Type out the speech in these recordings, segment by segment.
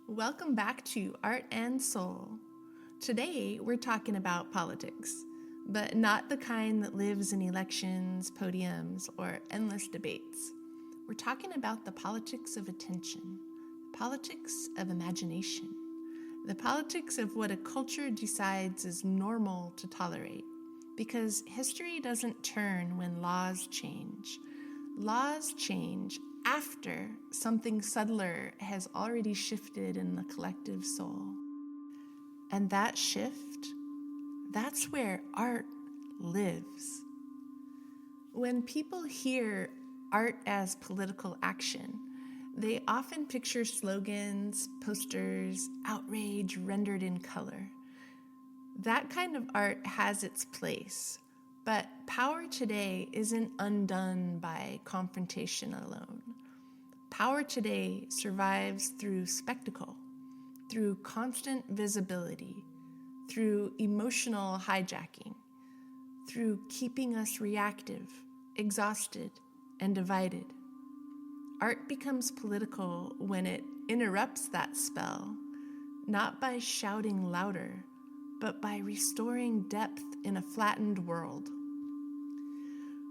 Welcome back to Art and Soul. Today we're talking about politics, but not the kind that lives in elections, podiums, or endless debates. We're talking about the politics of attention, politics of imagination, the politics of what a culture decides is normal to tolerate. Because history doesn't turn when laws change. Laws change after something subtler has already shifted in the collective soul. And that shift, that's where art lives. When people hear art as political action, they often picture slogans, posters, outrage rendered in color. That kind of art has its place, but power today isn't undone by confrontation alone. Power today survives through spectacle, through constant visibility, through emotional hijacking, through keeping us reactive, exhausted, and divided. Art becomes political when it interrupts that spell, not by shouting louder, but by restoring depth in a flattened world.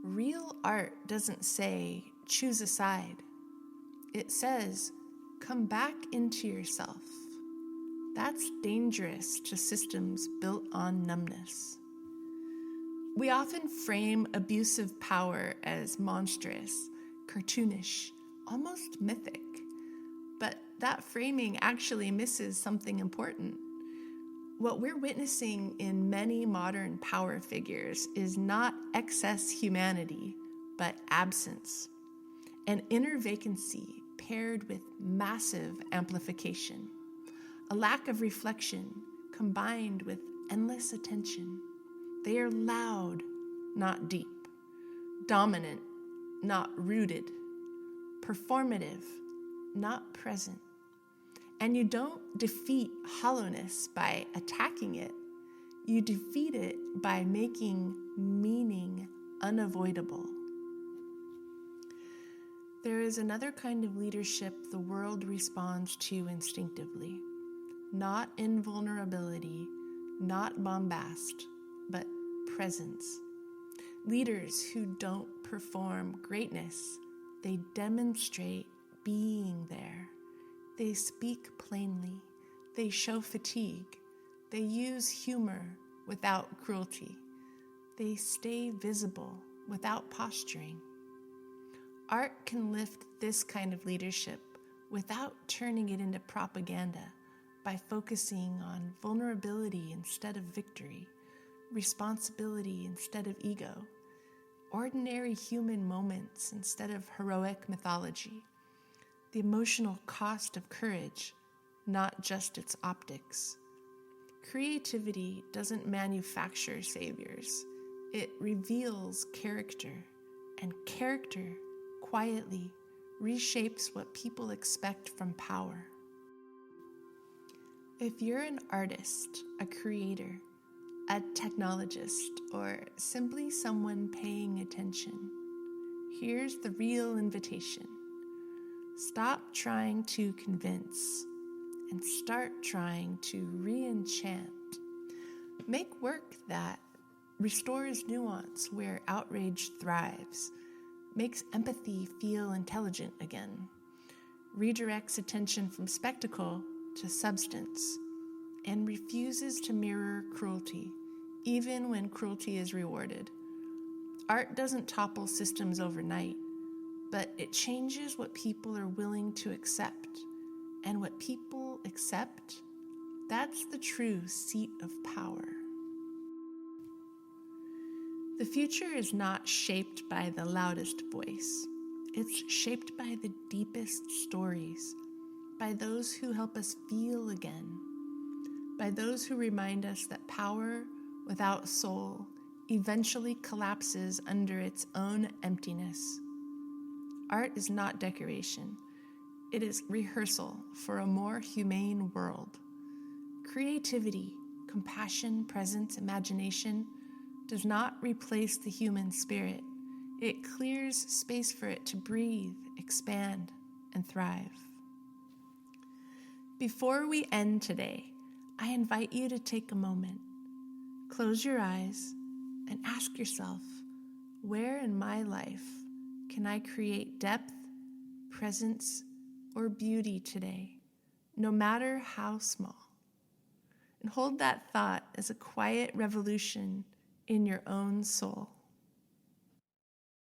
Real art doesn't say, choose a side. It says, come back into yourself. That's dangerous to systems built on numbness. We often frame abusive power as monstrous, cartoonish, almost mythic. But that framing actually misses something important. What we're witnessing in many modern power figures is not excess humanity, but absence. An inner vacancy paired with massive amplification. A lack of reflection combined with endless attention. They are loud, not deep. Dominant, not rooted. Performative, not present. And you don't defeat hollowness by attacking it. You defeat it by making meaning unavoidable. There is another kind of leadership the world responds to instinctively. Not invulnerability, not bombast, but presence. Leaders who don't perform greatness, they demonstrate being there. They speak plainly, they show fatigue, they use humor without cruelty, they stay visible without posturing. Art can lift this kind of leadership without turning it into propaganda by focusing on vulnerability instead of victory, responsibility instead of ego, ordinary human moments instead of heroic mythology. The emotional cost of courage, not just its optics. Creativity doesn't manufacture saviors. It reveals character, and character quietly reshapes what people expect from power. If you're an artist, a creator, a technologist, or simply someone paying attention, here's the real invitation. Stop trying to convince and start trying to re-enchant. Make work that restores nuance where outrage thrives, makes empathy feel intelligent again, redirects attention from spectacle to substance, and refuses to mirror cruelty, even when cruelty is rewarded. Art doesn't topple systems overnight, but it changes what people are willing to accept. And what people accept, that's the true seat of power. The future is not shaped by the loudest voice. It's shaped by the deepest stories, by those who help us feel again, by those who remind us that power without soul eventually collapses under its own emptiness. Art is not decoration. It is rehearsal for a more humane world. Creativity, compassion, presence, imagination does not replace the human spirit. It clears space for it to breathe, expand, and thrive. Before we end today, I invite you to take a moment, close your eyes, and ask yourself, where in my life can I create depth, presence, or beauty today, no matter how small? And hold that thought as a quiet revolution in your own soul.